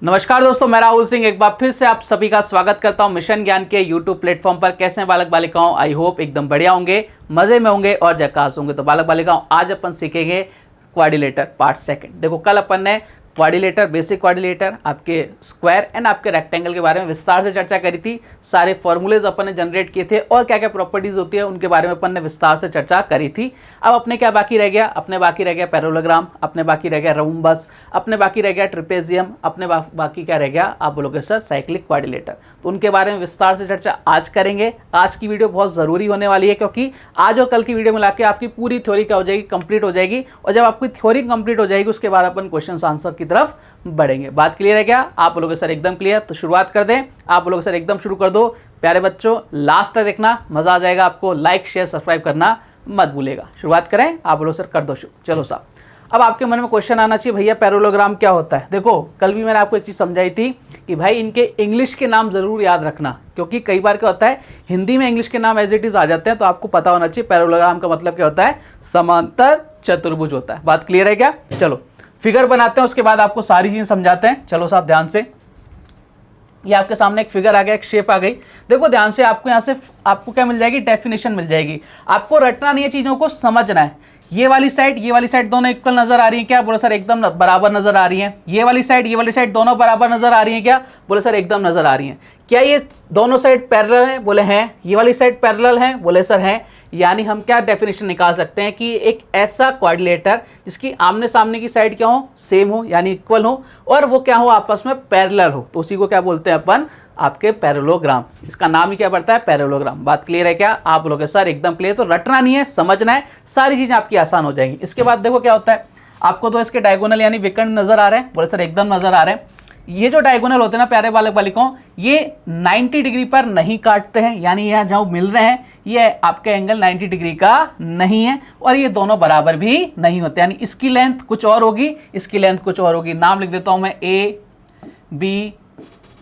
नमस्कार दोस्तों, मैं राहुल सिंह एक बार फिर से आप सभी का स्वागत करता हूं मिशन ज्ञान के यूट्यूब प्लेटफॉर्म पर। कैसे हैं बालक बालिकाओं? आई होप एकदम बढ़िया होंगे, मजे में होंगे और झकास होंगे। तो बालक बालिकाओं, आज अपन सीखेंगे क्वाड्रिलेटर पार्ट सेकंड। देखो, कल अपन ने क्वाड्रिलेटर, बेसिक क्वाड्रिलेटर, आपके स्क्वायर एंड आपके रेक्टेंगल के बारे में विस्तार से चर्चा करी थी। सारे फॉर्मूलेज अपन ने जनरेट किए थे और क्या क्या प्रॉपर्टीज होती है उनके बारे में अपन ने विस्तार से चर्चा करी थी। अब अपने क्या बाकी रह गया? अपने बाकी रह गया पैरेललोग्राम, अपने बाकी रह गया रोम्बस, अपने बाकी रह गया ट्रिपेजियम, अपने बाकी क्या रह गया? आप बोलोगे सर साइक्लिक क्वाड्रिलेटर। तो उनके बारे में विस्तार से चर्चा आज करेंगे। आज की वीडियो बहुत ज़रूरी होने वाली है क्योंकि आज और कल की वीडियो मिला के आपकी पूरी थ्योरी क्या हो जाएगी? कंप्लीट हो जाएगी। और जब आपकी थ्योरी कंप्लीट हो जाएगी उसके बाद अपन क्वेश्चन आंसर की तरफ बढ़ेंगे। बात क्लियर है क्या? आप बोलोगे सर एकदम क्लियर। तो शुरुआत कर दें। आप बोलोगे सर एकदम शुरू कर दो। प्यारे बच्चों, लास्ट तक देखना, मजा आ जाएगा आपको। लाइक शेयर सब्सक्राइब करना मत भूलेगा। शुरुआत करें? आप बोलो सर कर दो शुरू। चलो साहब, अब आपके मन में क्वेश्चन आना चाहिए, भैया पैरेललोग्राम क्या होता है? देखो, कल भी मैंने आपको एक चीज़ समझाई थी कि भाई इनके इंग्लिश के नाम जरूर याद रखना, क्योंकि कई बार क्या होता है हिंदी में इंग्लिश के नाम एज इट इज आ जाते हैं। तो आपको पता होना चाहिए पैरेललोग्राम का मतलब क्या होता है। समांतर चतुर्भुज होता है। बात क्लियर है क्या? चलो फिगर बनाते हैं, उसके बाद आपको सारी चीजें समझाते हैं। चलो साहब ध्यान से, ये आपके सामने एक फिगर आ गया, एक शेप आ गई। देखो ध्यान से, आपको यहाँ से आपको क्या मिल जाएगी? डेफिनेशन मिल जाएगी। आपको रटना नहीं है, चीजों को समझना है। ये वाली साइड दोनों इक्वल नजर आ रही है क्या? बोलो सर एकदम बराबर नजर आ रही है। ये वाली साइड दोनों बराबर नजर आ रही है क्या? बोले सर एकदम नजर आ रही है। क्या ये दोनों साइड पैरेलल है? बोले हैं। ये वाली साइड पैरेलल है? बोले सर हैं। यानी हम क्या डेफिनेशन निकाल सकते हैं कि एक ऐसा क्वाड्रिलेटर जिसकी आमने सामने की साइड क्या हो? सेम हो, यानी इक्वल हो, और वो क्या हो? आपस में पैरेलल हो। तो उसी को क्या बोलते हैं अपन? आपके पैरेललोग्राम। इसका नाम ही क्या पड़ता है? पैरेललोग्राम। बात क्लियर है क्या? आप लोग सर एकदम क्लियर। तो रटना नहीं है, समझना है, सारी चीजें आपकी आसान हो जाएंगी। इसके बाद देखो क्या होता है, आपको तो इसके डायगोनल यानी विकर्ण नजर आ रहे हैं। बोले सर एकदम नजर आ रहे हैं। ये जो डायगोनल होते हैं ना प्यारे बालक बालिकाओं, ये 90 डिग्री पर नहीं काटते हैं, यानी यहाँ जहाँ मिल रहे हैं ये आपके एंगल 90 डिग्री का नहीं है, और ये दोनों बराबर भी नहीं होते, यानी इसकी लेंथ कुछ और होगी, इसकी लेंथ कुछ और होगी। नाम लिख देता हूं मैं, ए, बी,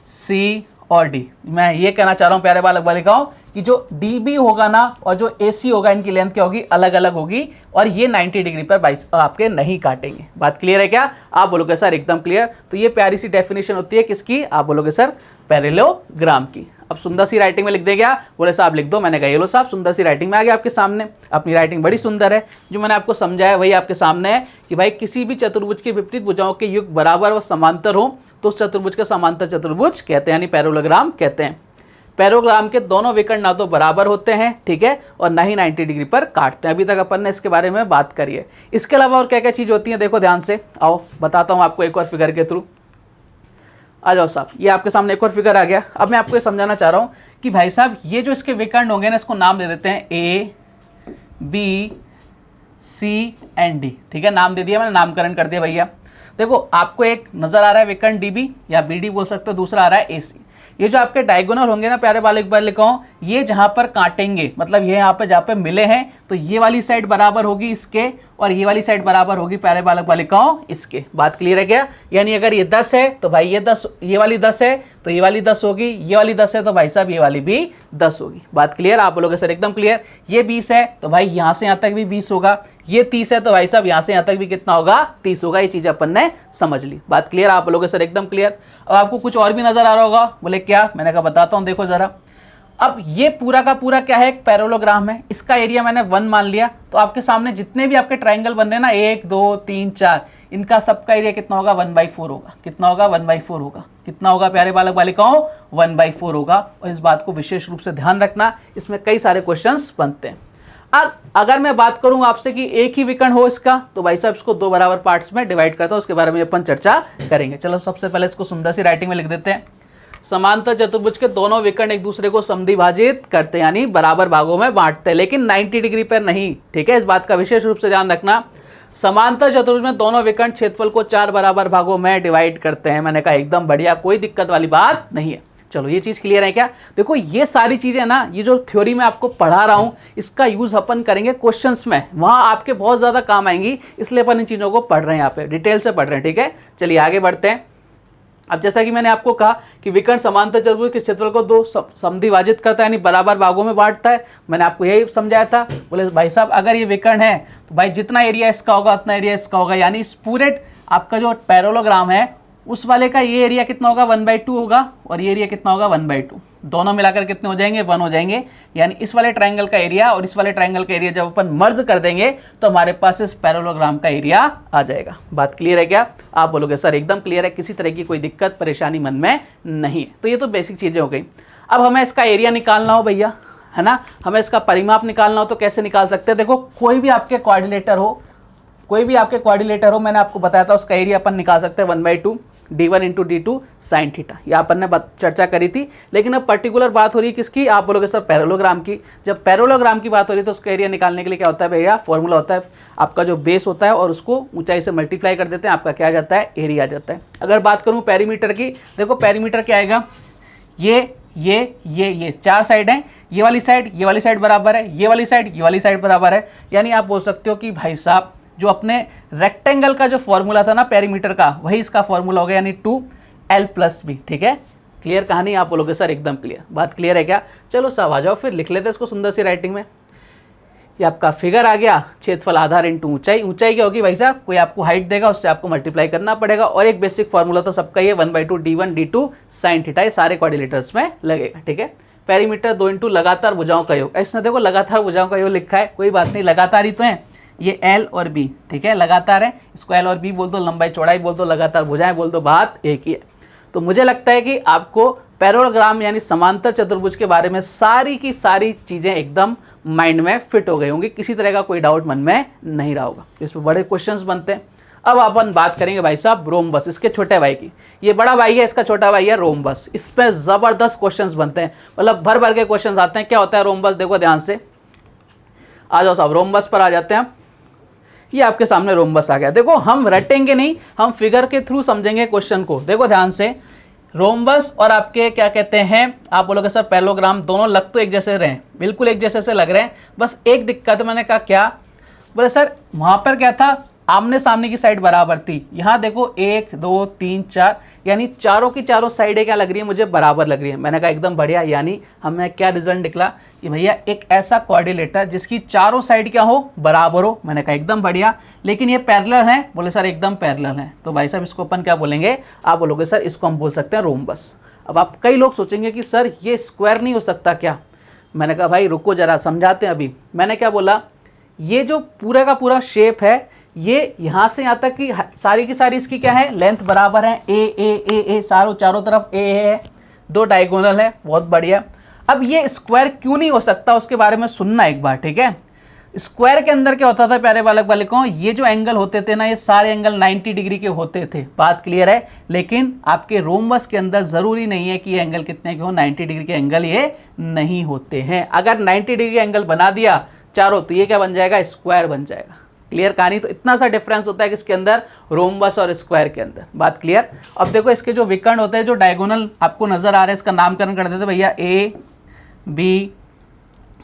सी और डी। मैं ये कहना चाह रहा हूं प्यारे बालक बालिकाओं कि जो डी बी होगा ना और जो ए सी होगा, इनकी लेंथ क्या होगी? अलग अलग होगी, और ये 90 डिग्री पर आपके नहीं काटेंगे। बात क्लियर है क्या? आप बोलोगे सर एकदम क्लियर। तो ये प्यारी सी डेफिनेशन होती है किसकी? आप बोलोगे सर पैरेललोग्राम की। अब सुंदर सी राइटिंग में लिख दे गया। बोले साहब लिख दो। मैंने कहा ये लो साहब, सुंदर सी राइटिंग में आ गया आपके सामने। अपनी राइटिंग बड़ी सुंदर है। जो मैंने आपको समझाया वही आपके सामने है कि भाई किसी भी चतुर्भुज के विपरीत भुजाओं के युग बराबर व समांतर हो तो उस चतुर्भुज का समांतर चतुर्भुज कहते हैं, यानी पैरेललोग्राम कहते हैं। पैरेललोग्राम के दोनों विकर्ण ना तो बराबर होते हैं, ठीक है, और ना ही 90 डिग्री पर काटते हैं। अभी तक अपन ने इसके बारे में बात करी है। इसके अलावा और क्या क्या चीज होती है देखो ध्यान से। आओ बताता हूं आपको एक और फिगर के थ्रू। आ जाओ साहब, ये आपके सामने एक और फिगर आ गया। अब मैं आपको ये समझाना चाह रहा हूं कि भाई साहब ये जो इसके विकर्ण होंगे ना, इसको नाम दे देते हैं ए, बी, सी एंड डी। ठीक है, नाम दे दिया मैंने, नामकरण कर दिया भैया। देखो आपको एक नजर आ रहा है विकर्ण डीबी या बीडी बोल सकते हो, दूसरा आ रहा है एसी। ये जो आपके डायगोनल होंगे ना प्यारे बालक बालिकाओं, ये जहां पर काटेंगे, मतलब ये यहाँ पे जहाँ पे मिले हैं, तो ये वाली साइड बराबर होगी इसके और ये वाली साइड बराबर होगी प्यारे बालक बालिकाओं इसके। बात क्लियर है क्या? यानी अगर ये 10 है तो भाई ये 10, ये वाली 10 है तो ये वाली 10 होगी, ये वाली 10 है तो भाई साहब ये वाली भी 10 होगी। बात क्लियर? आप बोलोगे सर एकदम क्लियर। ये 20 है तो भाई यहाँ से यहाँ तक भी 20 होगा। ये 30 है तो भाई साहब यहाँ से यहाँ तक भी कितना होगा? 30 होगा। ये चीज अपन ने समझ ली। बात क्लियर? आप बोलोगे सर एकदम क्लियर। अब आपको कुछ और भी नजर आ रहा होगा। बोले क्या? मैंने कहा बताता हूँ, देखो जरा। अब ये पूरा का पूरा क्या है? एक पैरेललोग्राम है। इसका एरिया मैंने 1 मान लिया, तो आपके सामने जितने भी आपके ट्राइंगल बन रहे हैं ना, 1 2 3 4, इनका सबका एरिया कितना होगा? 1/4 होगा। कितना होगा? 1/4 होगा। कितना होगा प्यारे बालक बालिकाओं? 1/4 होगा। और इस बात को विशेष रूप से ध्यान रखना, इसमें कई सारे क्वेश्चंस बनते हैं। अगर मैं बात करूं आपसे कि एक ही विकर्ण हो इसका, तो भाई साहब इसको 2 बराबर पार्ट्स में डिवाइड करता हूं, उसके बारे में अपन चर्चा करेंगे। चलो सबसे पहले इसको सुंदर सी राइटिंग में लिख देते हैं। समांतर चतुर्भुज के दोनों विकर्ण एक दूसरे को समद्विभाजित करते हैं, यानी बराबर भागों में बांटते हैं, लेकिन 90 डिग्री पर नहीं। ठीक है, इस बात का विशेष रूप से ध्यान रखना। समांतर चतुर्भुज में दोनों विकर्ण क्षेत्रफल को 4 बराबर भागों में डिवाइड करते हैं। मैंने कहा एकदम बढ़िया, कोई दिक्कत वाली बात नहीं है। चलो ये चीज क्लियर है क्या? देखो ये सारी चीजें ना, ये जो थ्योरी मैं आपको पढ़ा रहा हूं, इसका यूज अपन करेंगे क्वेश्चंस में, वहां आपके बहुत ज्यादा काम आएंगी, इसलिए अपन इन चीजों को पढ़ रहे हैं, यहाँ पे डिटेल से पढ़ रहे हैं। ठीक है, चलिए आगे बढ़ते हैं। अब जैसा कि मैंने आपको कहा कि विकर्ण समांतर चतुर्भुज के क्षेत्रफल को 2 समद्विभाजित करता है, यानी बराबर भागों में बांटता है। मैंने आपको यही समझाया था। बोले भाई साहब अगर ये विकर्ण है तो भाई जितना एरिया इसका होगा उतना एरिया इसका होगा, यानी इस पूरे आपका जो पैरेललोग्राम है उस वाले का ये एरिया कितना होगा 1/2 होगा और ये एरिया कितना होगा 1/2, दोनों मिलाकर कितने हो जाएंगे 1 हो जाएंगे। यानी इस वाले ट्रायंगल का एरिया और इस वाले ट्रायंगल का एरिया जब अपन मर्ज कर देंगे तो हमारे पास इस पैरेललोग्राम का एरिया आ जाएगा। बात क्लियर है क्या? आप बोलोगे सर एकदम क्लियर है, किसी तरह की कोई दिक्कत परेशानी मन में नहीं है। तो ये तो बेसिक चीजें हो गई। अब हमें इसका एरिया निकालना हो भैया, है ना, हमें इसका परिमाप निकालना हो तो कैसे निकाल सकते हैं? देखो कोई भी आपके कोऑर्डिनेटर हो, मैंने आपको बताया था उसका एरिया अपन निकाल सकते हैं 1/2 d1 into d2 sine theta. ये अपन ने चर्चा करी थी। लेकिन अब पर्टिकुलर बात हो रही है किसकी? आप बोलोगे सर पैरेललोग्राम की। जब पैरेललोग्राम की बात हो रही है तो उसका एरिया निकालने के लिए क्या होता है भैया? फॉर्मूला होता है, आपका जो बेस होता है और उसको ऊंचाई से मल्टीप्लाई कर देते हैं, आपका क्या आ जाता है? एरिया आ जाता है। अगर बात करूँ पेरीमीटर की, देखो पेरीमीटर क्या आएगा? ये चार साइड हैं, ये वाली साइड बराबर है, ये वाली साइड बराबर है। यानी आप बोल सकते हो कि भाई साहब जो अपने रेक्टेंगल का जो फॉर्मूला था ना पेरीमीटर का, वही इसका फॉर्मूला हो गया, यानी 2l+b। ठीक है, क्लियर कहानी? आप बोलोगे सर एकदम क्लियर। बात क्लियर है क्या? चलो सब आ जाओ फिर लिख लेते हैं इसको सुंदर सी राइटिंग में। ये आपका फिगर आ गया, क्षेत्रफल आधार इंटू ऊंचाई। ऊंचाई क्या होगी भाई साहब? कोई आपको हाइट देगा, उससे आपको मल्टीप्लाई करना पड़ेगा। और एक बेसिक फॉर्मूला तो सबका ही है 1/2 d1 d2 साइन थीटा। ये सारे कोऑर्डिनेटर्स में लगेगा। ठीक है, पेरीमीटर 2 इंटू लगातार भुजाओं का योग। ऐसा देखो लगातार भुजाओं का योग लिखा है, कोई बात नहीं, लगातार ही तो है। ये L और B, ठीक है, लगातार है, इसको L और B बोल दो, लंबाई चौड़ाई बोल दो, लगातार भुजाएं बोल दो, बात एक ही है। तो मुझे लगता है कि आपको पैरेललोग्राम यानी समांतर चतुर्भुज के बारे में सारी की सारी चीज़ें एकदम माइंड में फिट हो गई होंगी, किसी तरह का कोई डाउट मन में नहीं रहा होगा। इसमें बड़े क्वेश्चंस बनते हैं। अब अपन बात करेंगे भाई साहब रोम्बस, इसके छोटे भाई की। ये बड़ा भाई है, इसका छोटा भाई है रोम्बस। इस पर ज़बरदस्त क्वेश्चंस बनते हैं, मतलब भर भर के क्वेश्चंस आते हैं। क्या होता है रोम्बस? देखो ध्यान से, आ जाओ साहब रोम्बस पर आ जाते हैं। ये आपके सामने रोम्बस आ गया। देखो हम रटेंगे नहीं, हम फिगर के थ्रू समझेंगे क्वेश्चन को। देखो ध्यान से, रोम्बस और आपके क्या कहते हैं, आप बोलोगे सर पैरेललोग्राम, दोनों लग तो एक जैसे रहे, बिल्कुल एक जैसे से लग रहे हैं। बस एक दिक्कत, मैंने कहा क्या? बोले सर वहाँ पर क्या था, आमने सामने की साइड बराबर थी। यहाँ देखो 1 2 3 4, यानी चारों की चारों साइडें क्या लग रही है मुझे? बराबर लग रही है। मैंने कहा एकदम बढ़िया। यानी हमें क्या रिजल्ट निकला कि भैया एक ऐसा कोऑर्डिनेटर जिसकी चारों साइड क्या हो? बराबर हो। मैंने कहा एकदम बढ़िया। लेकिन ये पैरेलल है? बोले सर एकदम पैरेलल है। तो भाई साहब इसको अपन क्या बोलेंगे? आप बोलोगे सर इसको हम बोल सकते हैं रोम्बस। अब आप कई लोग सोचेंगे कि सर ये स्क्वायर नहीं हो सकता क्या? मैंने कहा भाई रुको जरा समझाते हैं। अभी मैंने क्या बोला, ये जो पूरा का पूरा शेप है, ये यहाँ से यहाँ तक की सारी की सारी इसकी क्या है? लेंथ बराबर है, ए चारों तरफ ए है, 2 डायगोनल है, बहुत बढ़िया। अब ये स्क्वायर क्यों नहीं हो सकता उसके बारे में सुनना एक बार, ठीक है। स्क्वायर के अंदर क्या होता था प्यारे बालक बालिकाओं? ये जो एंगल होते थे ना, ये सारे एंगल 90 डिग्री के होते थे, बात क्लियर है। लेकिन आपके रोम्बस के अंदर जरूरी नहीं है कि ये एंगल कितने के हो, 90 डिग्री के एंगल ये नहीं होते हैं। अगर 90 डिग्री एंगल बना दिया चारों तो ये क्या बन जाएगा? स्क्वायर बन जाएगा। क्लियर कहानी? तो इतना सा डिफरेंस होता है किसके अंदर? रोम्बस और स्क्वायर के अंदर, बात क्लियर। अब देखो इसके जो विकर्ण होते हैं, जो डायगोनल आपको नजर आ रहे हैं, इसका नामकरण कर देते भैया A B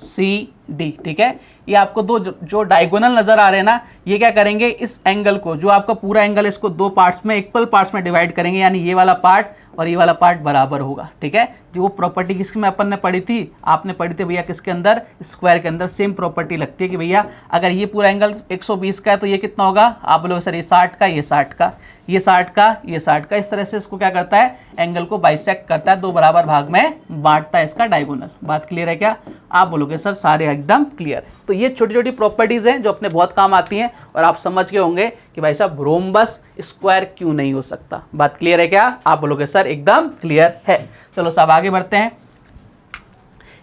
C D, ठीक है। ये आपको दो जो डायगोनल नजर आ रहे हैं ना, ये क्या करेंगे? इस एंगल को, जो आपका पूरा एंगल, इसको 2 पार्ट्स में, इक्वल पार्ट्स में डिवाइड करेंगे, यानी ये वाला पार्ट और ये वाला पार्ट बराबर होगा, ठीक है। जो वो प्रॉपर्टी किसकी में अपन ने पढ़ी थी, आपने पढ़ी थी भैया किसके अंदर? स्क्वायर के अंदर। सेम प्रॉपर्टी लगती है कि भैया अगर ये पूरा एंगल 120 का है तो ये कितना होगा? आप बोलोगे सर ये 60 का, ये 60 का, ये 60 का, ये 60 का। इस तरह से इसको क्या करता है? एंगल को बाइसेक्ट करता है, 2 बराबर भाग में बांटता है इसका डायगोनल। बात क्लियर है क्या? आप बोलोगे सर सारे एकदम क्लियर है। तो ये छोटी छोटी प्रॉपर्टीज हैं जो अपने बहुत काम आती हैं, और आप समझ गए होंगे कि भाई साहब रोम्बस स्क्वायर क्यों नहीं हो सकता। बात क्लियर है क्या? आप बोलोगे सर एकदम क्लियर है। चलो साहब आगे बढ़ते हैं।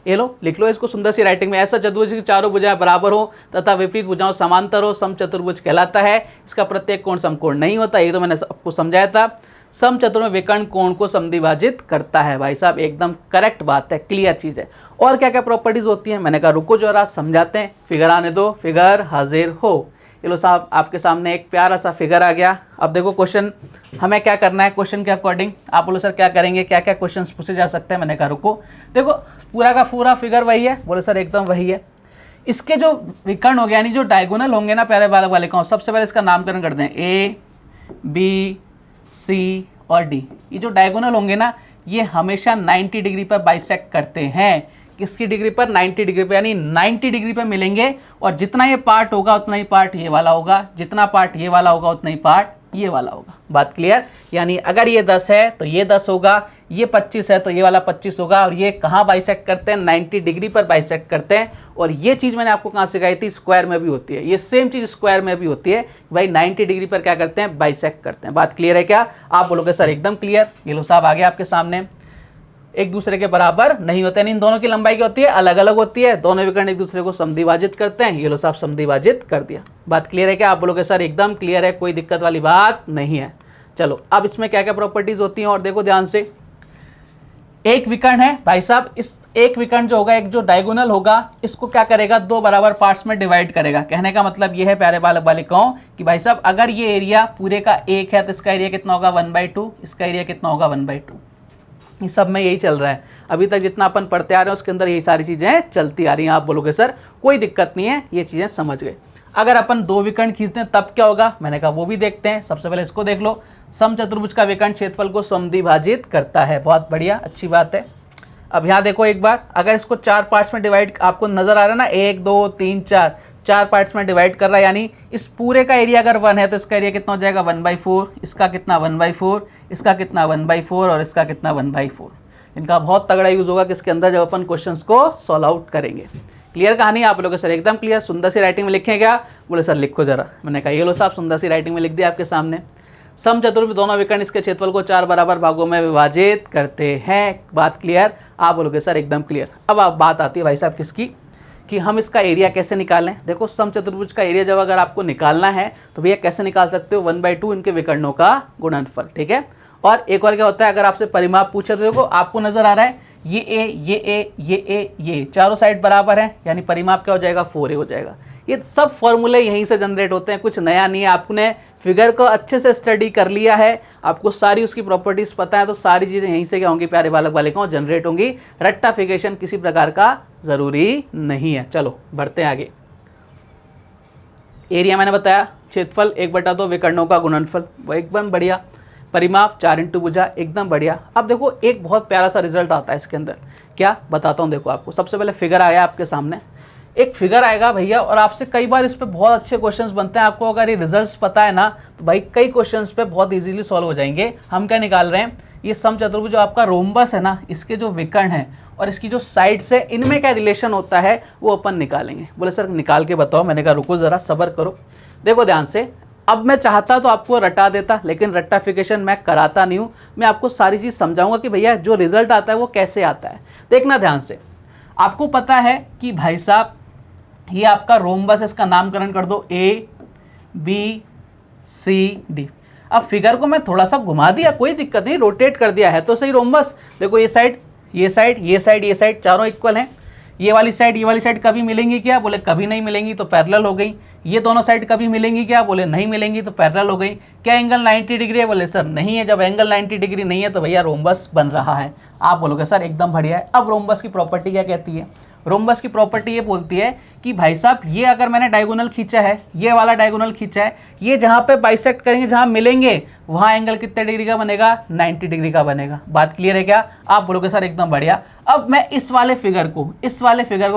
ये लो, लिख लो इसको सुंदर सी राइटिंग में। ऐसा चतुर्भुज की चारों भुजाएं बराबर हो तथा विपरीत भुजाओं समांतर हो, समचतुर्भुज कहलाता है। इसका प्रत्येक कोण समकोण नहीं होता, ये तो मैंने आपको समझाया था। समचतुर्भुज में विकर्ण कोण को समद्विभाजित करता है। भाई साहब एकदम करेक्ट बात है, क्लियर चीज है। और क्या क्या प्रॉपर्टीज होती हैं? मैंने कहा रुको जरा समझाते हैं। फिगर आने दो, फिगर हाजिर हो। ये लो साहब आपके सामने एक प्यारा सा फिगर आ गया। अब देखो क्वेश्चन हमें क्या करना है, क्वेश्चन के अकॉर्डिंग। आप बोलो सर क्या करेंगे, क्या क्या क्वेश्चन पूछे जा सकते हैं? मैंने कहा रुको, देखो पूरा का पूरा फिगर वही है। बोले सर एकदम वही है। इसके जो विकर्ण हो गया, यानी जो डायगोनल होंगे ना प्यारे बालक बालिकाओं, सबसे पहले इसका नामकरण करते हैं। A B C और D। ये जो डायगोनल होंगे ना, ये हमेशा 90 डिग्री पर बाइसेक्ट करते हैं। किसकी डिग्री पर? 90 डिग्री पर, यानी 90 डिग्री पर मिलेंगे। और जितना ये पार्ट होगा उतना ही पार्ट ये वाला होगा, जितना पार्ट ये वाला होगा उतना ही पार्ट ये वाला होगा। बात क्लियर? यानी अगर ये 10 है तो ये 10 होगा, ये 25 है तो ये वाला 25 होगा। और ये कहाँ बाइसेक्ट करते हैं? 90 डिग्री पर बाइसेक्ट करते हैं। और ये चीज़ मैंने आपको कहाँ सिखाई थी? स्क्वायर में भी होती है। ये सेम चीज़ स्क्वायर में भी होती है भाई, 90 डिग्री पर क्या करते हैं? बाइसेक्ट करते हैं। बात क्लियर है क्या? आप बोलोगे सर एकदम क्लियर। ये लो साहब आ गया आपके सामने, एक दूसरे के बराबर नहीं होते हैं। इन दोनों की लंबाई क्या होती है? अलग अलग होती है। दोनों विकर्ण एक दूसरे को समद्विभाजित करते हैं। ये लो साहब समद्विभाजित कर दिया। बात क्लियर है क्या? आप बोलोगे सर एकदम क्लियर है, कोई दिक्कत वाली बात नहीं है। चलो अब इसमें क्या क्या प्रॉपर्टीज होती हैं और देखो ध्यान से। एक विकर्ण है भाई साहब, इस एक विकर्ण जो होगा, एक जो डायगोनल होगा, इसको क्या करेगा? दो बराबर पार्ट्स में डिवाइड करेगा। कहने का मतलब ये है प्यारे बालक बालिकाओं कि भाई साहब अगर ये एरिया पूरे का 1 है तो इसका एरिया कितना होगा? 1/2। इसका एरिया कितना होगा? 1/2। इस सब में यही चल रहा है अभी तक, जितना अपन पढ़ते आ रहे हैं उसके अंदर यही सारी चीज़ें चलती आ रही हैं। आप बोलोगे सर कोई दिक्कत नहीं है, ये चीज़ें समझ गए। अगर अपन दो विकर्ण खींचते हैं तब क्या होगा? मैंने कहा वो भी देखते हैं। सबसे पहले इसको देख लो, समचतुर्भुज का विकर्ण क्षेत्रफल को समद्विभाजित करता है। बहुत बढ़िया, अच्छी बात है। अब यहाँ देखो एक बार, अगर इसको 4 पार्ट्स में डिवाइड, आपको नजर आ रहा है ना, 1 2 3 4 पार्ट्स में डिवाइड कर रहा है। यानी इस पूरे का एरिया अगर 1 है तो इसका एरिया कितना हो जाएगा? 1/4। इसका कितना? 1/4। इसका कितना? 1/4। और इसका कितना? 1/4। इनका बहुत तगड़ा यूज होगा किसके अंदर? जब अपन क्वेश्चंस को सॉल्व आउट करेंगे। क्लियर कहानी? आप लोगों सर एकदम क्लियर। सुंदर सी राइटिंग में लिखें क्या? बोले सर लिखो जरा। मैंने कहा ये लो साहब सुंदर सी राइटिंग में लिख दिया आपके सामने। समचतुर्भुज दोनों विकर्ण इसके क्षेत्रफल को 4 बराबर भागों में विभाजित करते हैं। बात क्लियर? आप बोलोगे सर एकदम क्लियर। अब आप बात आती है भाई साहब किसकी, कि हम इसका एरिया कैसे निकालें। देखो समचतुर्भुज का एरिया जब अगर आपको निकालना है तो भैया कैसे निकाल सकते हो? 1/2 इनके विकर्णों का गुणनफल। ठीक है। और एक और क्या होता है, अगर आपसे परिमाप पूछे तो देखो आपको नजर आ रहा है ये ए, ये ए, ये ए, ये चारों साइड बराबर है, यानी परिमाप क्या हो जाएगा? 4a हो जाएगा। ये सब फॉर्मूले यहीं से जनरेट होते हैं, कुछ नया नहीं है। आपने फिगर को अच्छे से स्टडी कर लिया है, आपको सारी उसकी प्रॉपर्टीज पता है, तो सारी चीज़ें यहीं से क्या होंगी प्यारे बालक बालिकाओं? जनरेट होंगी। रट्टाफिकेशन किसी प्रकार का जरूरी नहीं है। चलो बढ़ते हैं आगे। एरिया मैंने बताया, क्षेत्रफल 1/2 विकर्णों का गुणनफल, वो एकदम बढ़िया। परिमाप 4 × भुजा, एकदम बढ़िया। अब देखो एक बहुत प्यारा सा रिजल्ट आता है इसके अंदर, क्या बताता हूँ देखो आपको। सबसे पहले फिगर आया आपके सामने, एक फिगर आएगा भैया, और आपसे कई बार इस पे बहुत अच्छे क्वेश्चंस बनते हैं। आपको अगर ये रिजल्ट्स पता है ना तो भाई कई क्वेश्चंस पे बहुत इजीली सॉल्व हो जाएंगे। हम क्या निकाल रहे हैं? ये समचतुर्भुज जो आपका रोम्बस है ना, इसके जो विकर्ण है और इसकी जो साइड्स है, इनमें क्या रिलेशन होता है वो अपन निकालेंगे। बोले सर निकाल के बताओ। मैंने कहा रुको जरा, सब्र करो। देखो ध्यान से, अब मैं चाहता तो आपको रटा देता, लेकिन रट्टाफिकेशन मैं कराता नहीं हूँ। मैं आपको सारी चीज़ समझाऊंगा कि भैया जो रिजल्ट आता है वो कैसे आता है। देखना ध्यान से, आपको पता है कि भाई साहब ये आपका रोम्बस, इसका नामकरण कर दो ABCD। अब फिगर को मैं थोड़ा सा घुमा दिया, कोई दिक्कत नहीं, रोटेट कर दिया है तो सही रोम्बस। देखो ये साइड, ये साइड, ये साइड, ये साइड, चारों इक्वल हैं। ये वाली साइड कभी मिलेंगी क्या? बोले कभी नहीं मिलेंगी, तो पैरेलल हो गई। ये दोनों साइड कभी मिलेंगी क्या? बोले नहीं मिलेंगी, तो पैरेलल हो गई। क्या एंगल 90 डिग्री है? बोले सर नहीं है। जब एंगल 90 डिग्री नहीं है तो भैया रोम्बस बन रहा है। आप बोलोगे सर एकदम बढ़िया है। अब रोम्बस की प्रॉपर्टी क्या कहती है? रोम्बस की प्रॉपर्टी ये बोलती है कि भाई साहब ये अगर मैंने डायगोनल खींचा है, ये वाला डायगोनल खींचा है, ये जहाँ पे बाइसेक्ट करेंगे, जहाँ मिलेंगे, वहाँ एंगल कितने डिग्री का बनेगा? 90 डिग्री का बनेगा। बात क्लियर है क्या? आप बोलोगे सर एकदम बढ़िया। अब मैं इस वाले फिगर को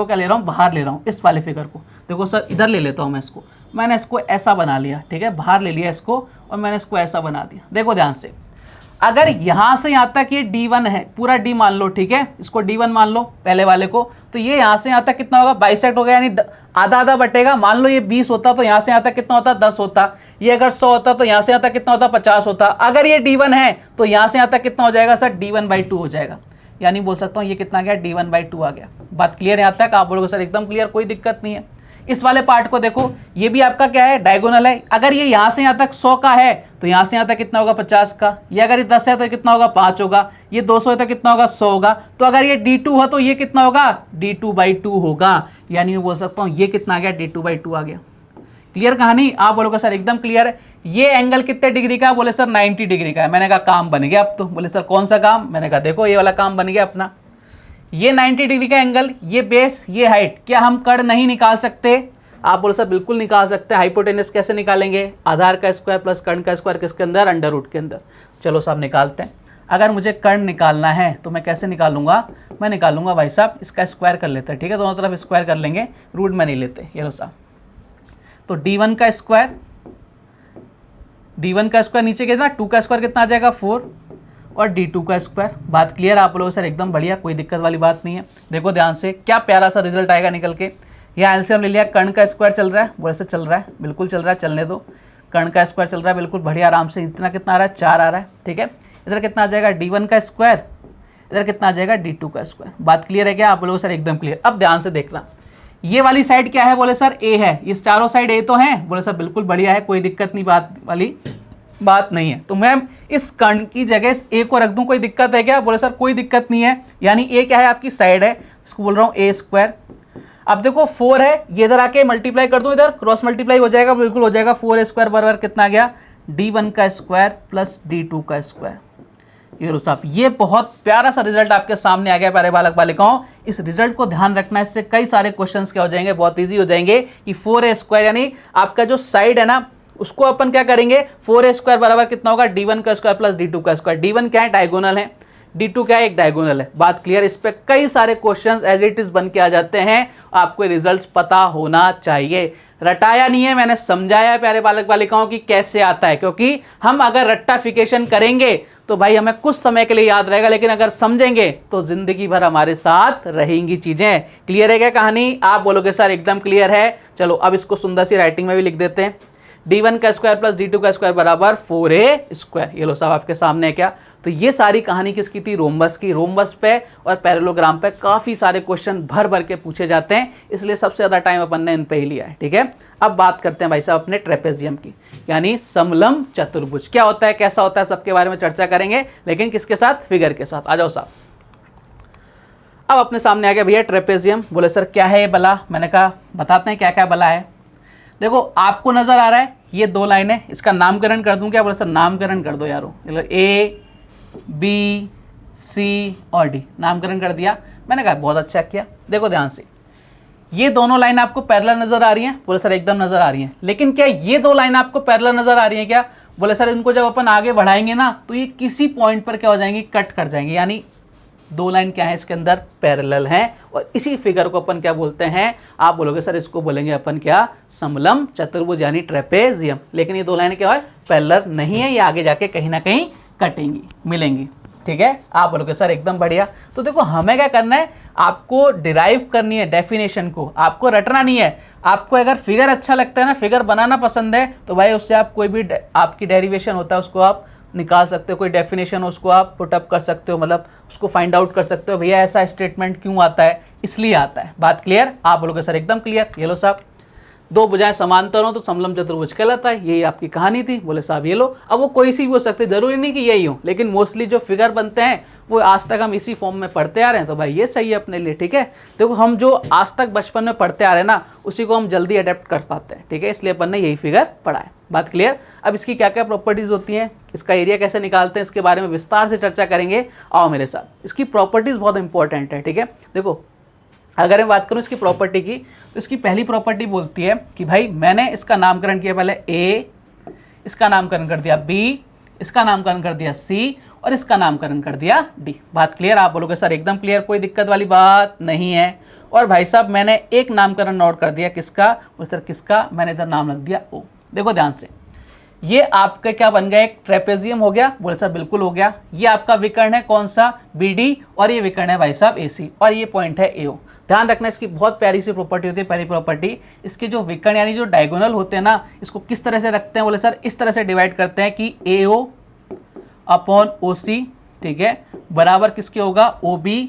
क्या ले रहा हूँ? बाहर ले रहा हूँ इस वाले फिगर को। देखो सर इधर ले लेता हूँ मैं इसको। मैंने इसको ऐसा बना लिया, ठीक है, बाहर ले लिया इसको, और मैंने इसको ऐसा बना दिया। देखो ध्यान से, अगर यहाँ से यहाँ तक ये D1 है, पूरा D मान लो, ठीक है, इसको D1 मान लो पहले वाले को, तो ये यहाँ से यहाँ तक कितना होगा? बाइसेक्ट हो गया, यानी आधा आधा बटेगा। मान लो ये 20 होता तो यहाँ से यहाँ तक कितना होता? 10 होता। ये अगर 100 होता तो यहाँ से यहाँ तक कितना होता? 50 होता। अगर ये D1 है तो यहाँ से यहाँ तक कितना हो जाएगा सर? D1/2 हो जाएगा। यानी बोल सकता हूँ ये कितना गया? D1/2 आ गया। बात क्लियर है यहाँ तक? आप बोलोगे सर एकदम क्लियर, कोई दिक्कत नहीं है। इस वाले पार्ट को देखो, ये भी आपका क्या है? डायगोनल है। अगर ये यहाँ से यहाँ तक 100 का है तो यहाँ से यहाँ तक कितना होगा? 50 का। ये अगर ये 10 है तो कितना होगा? 5 होगा। ये 200 है तो कितना होगा? 100 होगा। तो अगर ये D2 है तो ये कितना होगा? D2/2 होगा। यानी मैं बोल सकता हूँ ये कितना आ गया? D2/2 आ गया। क्लियर कहानी? आप बोलोगे सर एकदम क्लियर है। ये एंगल कितने डिग्री का? बोले सर 90 डिग्री का है। मैंने कहा काम बन गया अब तो। बोले सर कौन सा काम? मैंने कहा देखो ये वाला काम बन गया अपना। ये 90 डिग्री का एंगल, ये बेस, ये हाइट, क्या हम कर्ण नहीं निकाल सकते? आप बोलो सर बिल्कुल निकाल सकते हैं। हाइपोटेनस कैसे निकालेंगे? आधार का स्क्वायर प्लस कर्ण का स्क्वायर किसके अंदर? अंडर रूट के अंदर। चलो साहब निकालते हैं। अगर मुझे कर्ण निकालना है तो मैं कैसे निकालूंगा? मैं निकालूंगा भाई साहब इसका स्क्वायर कर लेते हैं, ठीक है, दोनों तरफ स्क्वायर कर लेंगे, रूट में नहीं लेते। ये लो साहब, तो D1 का स्क्वायर D1 का स्क्वायर नीचे कितना 2 का स्क्वायर कितना आ जाएगा 4 और D2 का स्क्वायर। बात क्लियर आप लोगों सर एकदम बढ़िया, कोई दिक्कत वाली बात नहीं है। देखो ध्यान से क्या प्यारा सा रिजल्ट आएगा निकल के। यहाँ एलसीएम ले लिया, कर्ण का स्क्वायर चल रहा है, बोले से चल रहा है, बिल्कुल चल रहा है, चलने दो। कर्ण का स्क्वायर चल रहा है बिल्कुल बढ़िया आराम से। इतना कितना आ रहा है 4 आ रहा है, ठीक है। इधर कितना आ जाएगा D1 का स्क्वायर, इधर कितना आ जाएगा D2 का स्क्वायर। बात क्लियर है क्या आप लोगों सर एकदम क्लियर। अब ध्यान से देखना, ये वाली साइड क्या है, बोले सर A है, ये चारों साइड A तो हैं, बोले सर बिल्कुल बढ़िया है, कोई दिक्कत नहीं, बात वाली बात नहीं है। तो मैं इस कर्ण की जगह इस A को रख दूं, कोई दिक्कत है क्या, बोले सर कोई दिक्कत नहीं है। यानी A क्या है आपकी साइड है, इसको बोल रहा हूँ A स्क्वायर। अब देखो 4 है, ये इधर आके मल्टीप्लाई कर दूं, इधर क्रॉस मल्टीप्लाई हो जाएगा, बिल्कुल हो जाएगा। 4 स्क्वायर बराबर कितना आ गया D1 का स्क्वायर प्लस D2 का स्क्वायर। ये लो साहब, ये बहुत प्यारा सा रिजल्ट आपके सामने आ गया प्यारे बालक बालिकाओं। इस रिजल्ट को ध्यान रखना, इससे कई सारे क्वेश्चंस क्या हो जाएंगे, बहुत इजी हो जाएंगे। कि 4a स्क्वायर यानी आपका जो साइड है ना, उसको अपन क्या करेंगे, 4a स्क्वायर बराबर कितना होगा D1 का स्क्वायर प्लस D2 का स्क्वायर। D1 क्या है, डायगोनल है, D2 क्या है, एक डायगोनल है। बात क्लियर। इस पे कई सारे क्वेश्चंस एज इट इज बन के आ जाते हैं, आपको रिजल्ट्स पता होना चाहिए। रटाया नहीं है, मैंने समझाया है प्यारे बालक बालिकाओं की कैसे आता है, क्योंकि हम अगर रट्टाफिकेशन करेंगे तो भाई हमें कुछ समय के लिए याद रहेगा, लेकिन अगर समझेंगे तो जिंदगी भर हमारे साथ रहेंगी चीजें। क्लियर है क्या कहानी, आप बोलोगे सर एकदम क्लियर है। चलो अब इसको सुंदर सी राइटिंग में भी लिख देते हैं। D1 का स्क्वायर प्लस D2 का स्क्वायर बराबर 4a स्क्वायर। ये लो साहब आपके सामने है क्या। तो ये सारी कहानी किसकी थी, रोम्बस की। रोम्बस पे और पैरेललोग्राम पे काफ़ी सारे क्वेश्चन भर भर के पूछे जाते हैं, इसलिए सबसे ज़्यादा टाइम अपन ने इन पे ही लिया है, ठीक है। अब बात करते हैं भाई साहब अपने ट्रेपेजियम की, यानी समलम चतुर्भुज। क्या होता है, कैसा होता है, सबके बारे में चर्चा करेंगे, लेकिन किसके साथ, फिगर के साथ। आ जाओ साहब। अब अपने सामने आ गया भैया ट्रेपेजियम। बोले सर क्या है ये बला, मैंने कहा बताते हैं क्या क्या बला है। देखो आपको नजर आ रहा है ये 2 लाइनें, इसका नामकरण कर दूं क्या, बोले सर नामकरण कर दो यारो। A B C और D नामकरण कर दिया। मैंने कहा बहुत अच्छा किया। देखो ध्यान से, ये दोनों लाइन आपको पैरेलल नजर आ रही हैं, बोले सर एकदम नजर आ रही हैं। लेकिन क्या ये 2 लाइन आपको पैरेलल नजर आ रही हैं क्या, बोले सर इनको जब अपन आगे बढ़ाएंगे ना तो ये किसी पॉइंट पर क्या हो जाएंगी, कट कर जाएंगे। यानी 2 लाइन क्या है इसके अंदर, पैरेलल हैं। और इसी फिगर को अपन क्या बोलते हैं, आप बोलोगे सर इसको बोलेंगे अपन क्या, समलम चतुर्भुज यानी ट्रेपेजियम। लेकिन ये 2 लाइनें क्या है, पैरेलल नहीं है, ये आगे जाके कहीं ना कहीं कटेंगी, मिलेंगी, ठीक है। आप बोलोगे सर एकदम बढ़िया। तो देखो हमें क्या करना है, आपको डिराइव करनी है डेफिनेशन को, आपको रटना नहीं है। आपको अगर फिगर अच्छा लगता है ना, फिगर बनाना पसंद है, तो भाई उससे आप कोई भी आपकी डेरिवेशन होता है उसको आप निकाल सकते हो, कोई डेफिनेशन उसको आप पुटअप कर सकते हो, मतलब उसको फाइंड आउट कर सकते हो, भैया ऐसा स्टेटमेंट क्यों आता है, इसलिए आता है। बात क्लियर, आप बोलोगे सर एकदम क्लियर। ये लो साहब, 2 भुजाएं समांतर हो तो समलम चतुर्भुज कहलाता है, यही आपकी कहानी थी। बोले साहब ये लो, अब वो कोई सी भी हो सकती है, जरूरी नहीं कि यही हो, लेकिन मोस्टली जो फिगर बनते हैं वो आज तक हम इसी फॉर्म में पढ़ते आ रहे हैं, तो भाई ये सही है अपने लिए, ठीक है। देखो हम जो आज तक बचपन में पढ़ते आ रहे हैं ना, उसी को हम जल्दी अडेप्ट कर पाते हैं, ठीक है, इसलिए अपन ने यही फिगर पढ़ा है। बात क्लियर। अब इसकी क्या क्या प्रॉपर्टीज होती हैं, इसका एरिया कैसे निकालते हैं, इसके बारे में विस्तार से चर्चा करेंगे, आओ मेरे साथ। इसकी प्रॉपर्टीज बहुत इंपॉर्टेंट है, ठीक है। देखो अगर मैं बात करूं इसकी प्रॉपर्टी की, तो इसकी पहली प्रॉपर्टी बोलती है कि भाई मैंने इसका नामकरण किया पहले A, इसका नामकरण कर दिया B, इसका नामकरण कर दिया C और इसका नामकरण कर दिया D। बात क्लियर, आप बोलोगे सर एकदम क्लियर, कोई दिक्कत वाली बात नहीं है। और भाई साहब मैंने एक नामकरण नोट कर दिया, किसका, बोले सर किसका, मैंने इधर नाम रख दिया O। देखो ध्यान से, ये आपका क्या बन गया, एक ट्रेपेजियम हो गया, बोले सर बिल्कुल हो गया। ये आपका विकर्ण है कौन सा, BD, और ये विकर्ण है भाई साहब AC, और ये पॉइंट है AO। ध्यान रखना, इसकी बहुत प्यारी सी प्रॉपर्टी होती है। पहली प्रॉपर्टी, इसके जो विकर्ण यानी जो डायगोनल होते हैं ना, इसको किस तरह से रखते हैं, बोले सर इस तरह से डिवाइड करते हैं कि AO अपॉन OC, ठीक है, बराबर किसके होगा, OB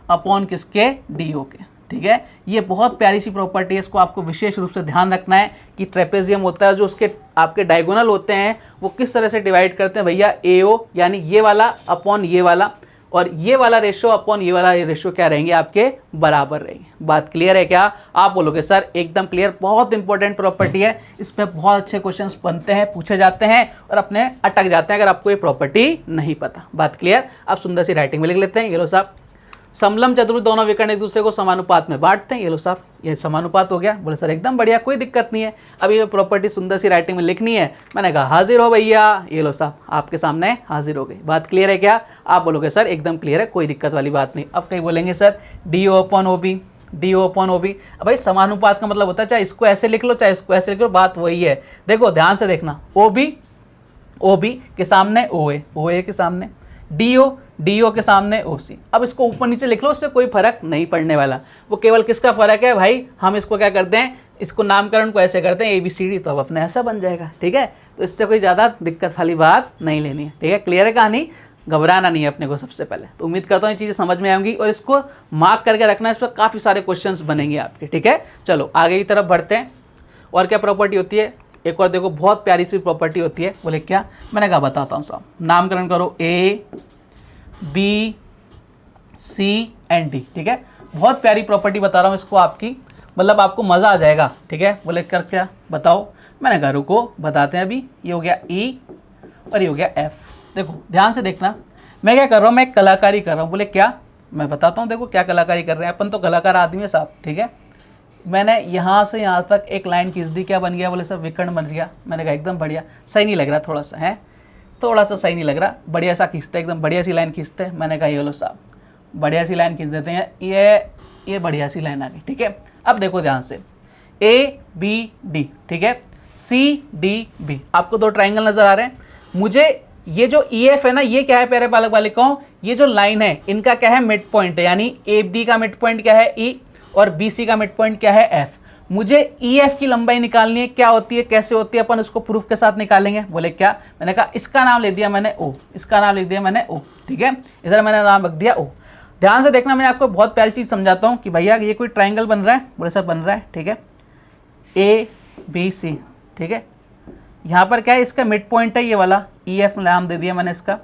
अपॉन किसके, DO के, ठीक है। ये बहुत प्यारी सी प्रॉपर्टी है, इसको आपको विशेष रूप से ध्यान रखना है कि ट्रेपेजियम होता है, जो उसके आपके डायगोनल होते हैं वो किस तरह से डिवाइड करते हैं भैया, AO यानी ये वाला अपॉन ये वाला, और ये वाला रेशो अपॉन ये वाला रेशो क्या रहेंगे, आपके बराबर रहेंगे। बात क्लियर है क्या, आप बोलोगे सर एकदम क्लियर। बहुत इंपॉर्टेंट प्रॉपर्टी है, इस पर बहुत अच्छे क्वेश्चंस बनते हैं, पूछे जाते हैं और अपने अटक जाते हैं अगर आपको ये प्रॉपर्टी नहीं पता। बात क्लियर। आप सुंदर सी राइटिंग में लिख लेते हैं। ये लो साहब, समलम चतुर्भुज दोनों विकर्ण एक दूसरे को समानुपात में बांटते हैं। ये लो साहब, ये समानुपात हो गया। बोले सर एकदम बढ़िया, कोई दिक्कत नहीं है। अब ये प्रॉपर्टी सुंदर सी राइटिंग में लिखनी है, मैंने कहा हाजिर हो भैया। ये लो साहब आपके सामने हाजिर हो गई। बात क्लियर है क्या, आप बोलोगे सर एकदम क्लियर है, कोई दिक्कत वाली बात नहीं। अब कहीं बोलेंगे sir DO upon OB, DO upon OB। अब भाई समानुपात का मतलब होता है चाहे इसको ऐसे लिख लो चाहे इसको ऐसे लिख लो, बात वही है। देखो ध्यान से देखना, OB ओ बी के सामने ओ ए के सामने डी ओ के सामने ओ सी। अब इसको ऊपर नीचे लिख लो, उससे कोई फर्क नहीं पड़ने वाला। वो केवल किसका फर्क है भाई, हम इसको क्या करते हैं, इसको नामकरण को ऐसे करते हैं ए बी सी डी, तो अब अपने ऐसा बन जाएगा। ठीक है, तो इससे कोई ज़्यादा दिक्कत वाली बात नहीं लेनी है। ठीक है, क्लियर है कहानी, घबराना नहीं है अपने को सबसे पहले। तो उम्मीद करता हूँ ये चीज़ें समझ में आएंगी और इसको मार्क करके रखना, इस पर काफ़ी सारे क्वेश्चंस बनेंगे आपके। ठीक है, चलो आगे की तरफ बढ़ते हैं। और क्या प्रॉपर्टी होती है, एक और देखो बहुत प्यारी सी प्रॉपर्टी होती है। बोले क्या, मैंने कहा बताता हूँ साहब। नामकरण करो A B C and D. ठीक है, बहुत प्यारी प्रॉपर्टी बता रहा हूँ इसको आपकी, मतलब आपको मज़ा आ जाएगा। ठीक है, बोले कर क्या बताओ, मैंने कहा रुको बताते हैं अभी। ये हो गया ई और ये हो गया एफ। देखो ध्यान से देखना, मैं क्या कर रहा हूँ, मैं कलाकारी कर रहा हूँ। बोले क्या, मैं बताता हूँ, देखो क्या कलाकारी कर रहे हैं अपन, तो कलाकार आदमी है साहब। ठीक है, मैंने यहाँ से यहाँ तक एक लाइन खींच दी, क्या बन गया, बोले सर विकर्ण बन गया। मैंने कहा एकदम बढ़िया, सही नहीं लग रहा थोड़ा सा है, थोड़ा सा सही नहीं लग रहा, बढ़िया सा खींचते, एकदम बढ़िया सी लाइन खींचते हैं। मैंने कहा ये लो साहब बढ़िया सी लाइन खींच देते हैं, ये बढ़िया सी लाइन आ गई। ठीक है, अब देखो ध्यान से, ए बी डी, ठीक है, सी डी बी, आपको दो ट्राइंगल नजर आ रहे हैं। मुझे ये जो ई एफ है ना, ये क्या है प्यारे बालक बालिकाओं, ये जो लाइन है इनका क्या है, मिड पॉइंट है। यानी ए बी का मिड पॉइंट क्या है, ई, और बी सी का मिड पॉइंट क्या है, एफ। मुझे ई एफ की लंबाई निकालनी है, क्या होती है, कैसे होती है, अपन उसको प्रूफ के साथ निकालेंगे। बोले क्या, मैंने कहा इसका नाम लिख दिया मैंने ओ, इसका नाम लिख दिया मैंने ओ। ठीक है, इधर मैंने नाम रख दिया ओ। ध्यान से देखना, मैं आपको बहुत प्यारी चीज़ समझाता हूँ कि भैया ये कोई ट्राइंगल बन रहा है। बोले सर बन रहा है, ठीक है, ए बी सी। ठीक है, यहाँ पर क्या है, इसका मिड पॉइंट है ये वाला, ई एफ नाम दे दिया मैंने इसका।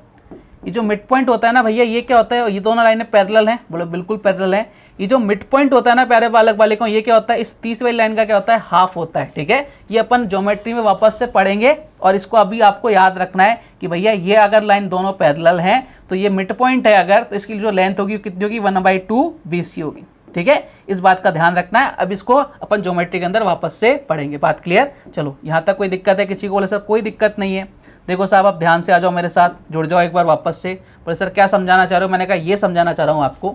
ये जो मिड पॉइंट होता है ना भैया, ये क्या होता है, ये दोनों लाइनें पैरेलल हैं। बोलो बिल्कुल पैरेलल हैं। ये जो मिड पॉइंट होता है ना प्यारे बालक बालिकाओं, ये क्या होता है, इस 30 वाली लाइन का क्या होता है, हाफ होता है। ठीक है, ये अपन ज्योमेट्री में वापस से पढ़ेंगे, और इसको अभी आपको याद रखना है कि भैया ये अगर लाइन दोनों पैरेलल हैं तो ये मिड पॉइंट है अगर, तो इसकी जो लेंथ होगी कितनी होगी, 1/2 BC होगी। ठीक है, इस बात का ध्यान रखना है। अब इसको अपन ज्योमेट्री के अंदर वापस से पढ़ेंगे। बात क्लियर, चलो यहाँ तक कोई दिक्कत है किसी को? बोले सर कोई दिक्कत नहीं है। देखो साहब आप ध्यान से आ जाओ मेरे साथ, जुड़ जाओ एक बार वापस से। बोले सर क्या समझाना चाह रहे हो? मैंने कहा ये समझाना चाह रहा हूँ आपको।